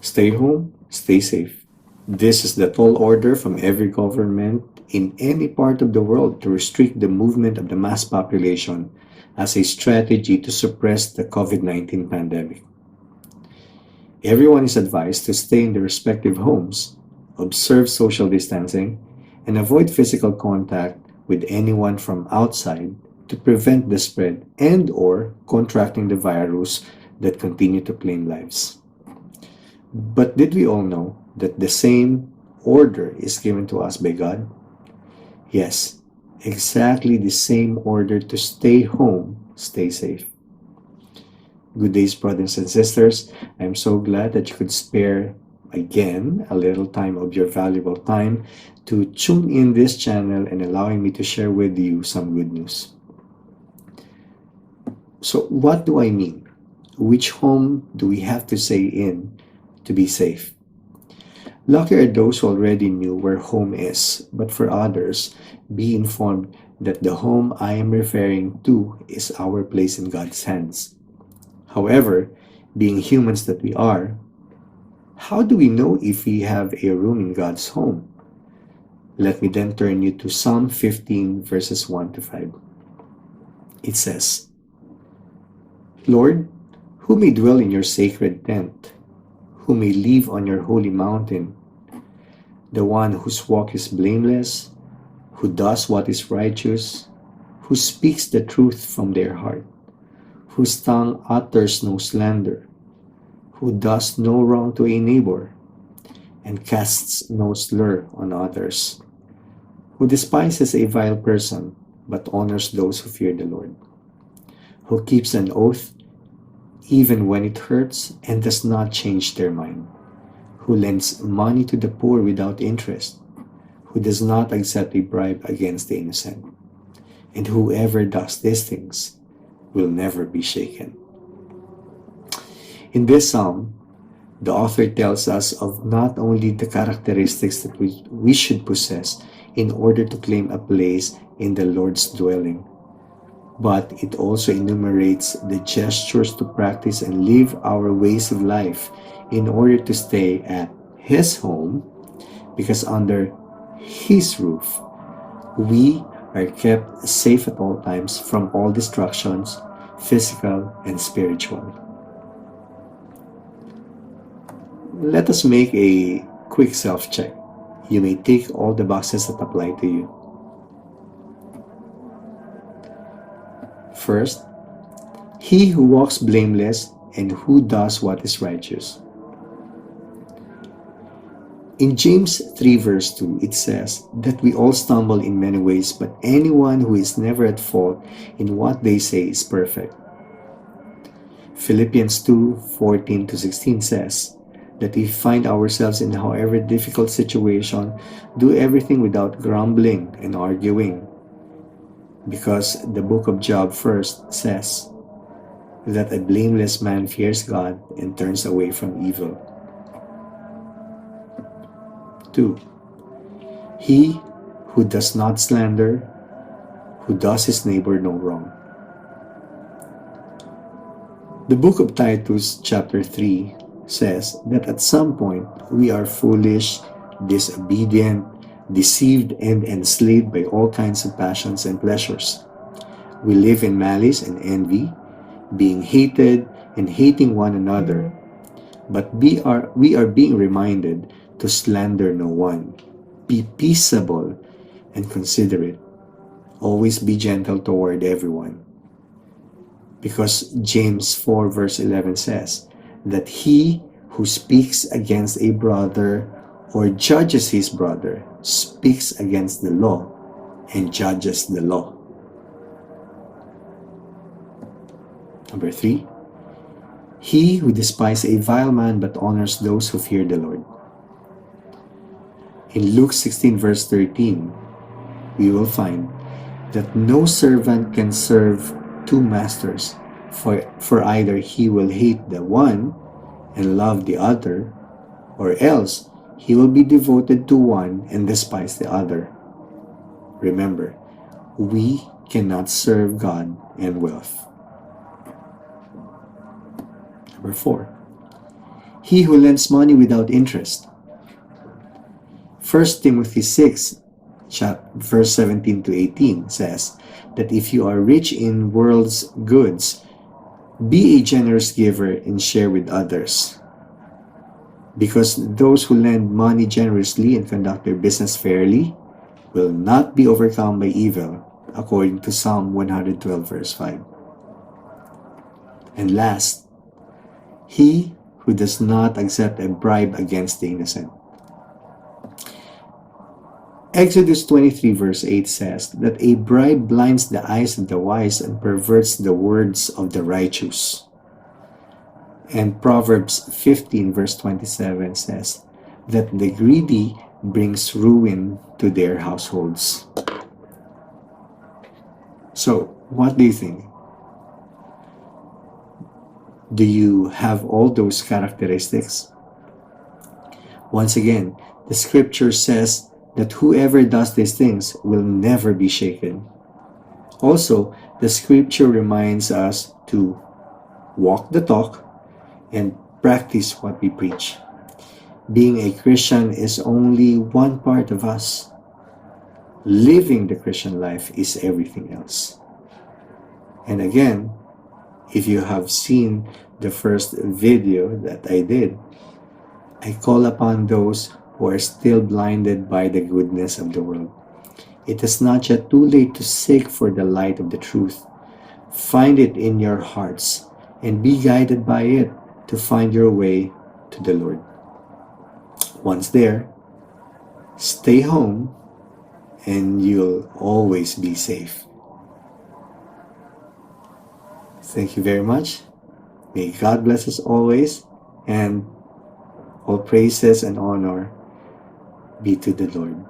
Stay home, stay safe. This is the tall order from every government in any part of the world to restrict the movement of the mass population as a strategy to suppress the COVID-19 pandemic. Everyone is advised to stay in their respective homes, observe social distancing, and avoid physical contact with anyone from outside to prevent the spread and or contracting the virus that continue to claim lives. But did we all know that the same order is given to us by God? Yes, exactly the same order to stay home, stay safe. Good days, brothers and sisters. I'm so glad that you could spare again a little time of your valuable time to tune in this channel and allowing me to share with you some good news. So, what do I mean? Which home do we have to stay in to be safe? Lucky are those who already knew where home is, but for others, be informed that the home I am referring to is our place in God's hands. However, being humans that we are, how do we know if we have a room in God's home? Let me then turn you to Psalm 15, verses 1 to 5. It says, Lord, who may dwell in your sacred tent? Who may live on your holy mountain? The one whose walk is blameless, who does what is righteous, who speaks the truth from their heart, whose tongue utters no slander, who does no wrong to a neighbor, and casts no slur on others, who despises a vile person, but honors those who fear the Lord, who keeps an oath even when it hurts and does not change their mind, who lends money to the poor without interest, who does not accept a bribe against the innocent, and whoever does these things will never be shaken. In this psalm, the author tells us of not only the characteristics that we should possess in order to claim a place in the Lord's dwelling, but it also enumerates the gestures to practice and live our ways of life in order to stay at His home, because under His roof, we are kept safe at all times from all distractions, physical and spiritual. Let us make a quick self-check. You may tick all the boxes that apply to you. First, he who walks blameless and who does what is righteous. In James 3 verse 2, it says that we all stumble in many ways, but anyone who is never at fault in what they say is perfect. Philippians 2:14 to 16 says that if we find ourselves in however difficult situation, do everything without grumbling and arguing. Because the book of Job first says that a blameless man fears God and turns away from evil. 2. He who does not slander, who does his neighbor no wrong. The book of Titus chapter 3 says that at some point we are foolish, disobedient, deceived, and enslaved by all kinds of passions and pleasures. We live in malice and envy, being hated and hating one another. But we are being reminded to slander no one. Be peaceable and considerate. Always be gentle toward everyone. Because James 4 verse 11 says that he who speaks against a brother or judges his brother speaks against the law and judges the law. Number 3, he who despises a vile man but honors those who fear the Lord. In Luke 16 verse 13, we will find that no servant can serve two masters, for either he will hate the one and love the other, or else he will be devoted to one and despise the other. Remember, we cannot serve God and wealth. Number 4, He who lends money without interest. 1 Timothy 6, verse 17 to 18 says that if you are rich in world's goods, be a generous giver and share with others. Because those who lend money generously and conduct their business fairly will not be overcome by evil, according to Psalm 112, verse 5. And last, he who does not accept a bribe against the innocent. Exodus 23 verse 8 says that a bribe blinds the eyes of the wise and perverts the words of the righteous. And Proverbs 15 verse 27 says that the greedy brings ruin to their households. So, what do you think? Do you have all those characteristics? Once again, the scripture says that whoever does these things will never be shaken. Also, the scripture reminds us to walk the talk and practice what we preach. Being a Christian is only one part of us. Living the Christian life is everything else. And again, if you have seen the first video that I did, I call upon those who are still blinded by the goodness of the world. It is not yet too late to seek for the light of the truth. Find it in your hearts and be guided by it to find your way to the Lord. Once there, stay home and you'll always be safe. Thank you very much. May God bless us always, and all praises and honor be to the Lord.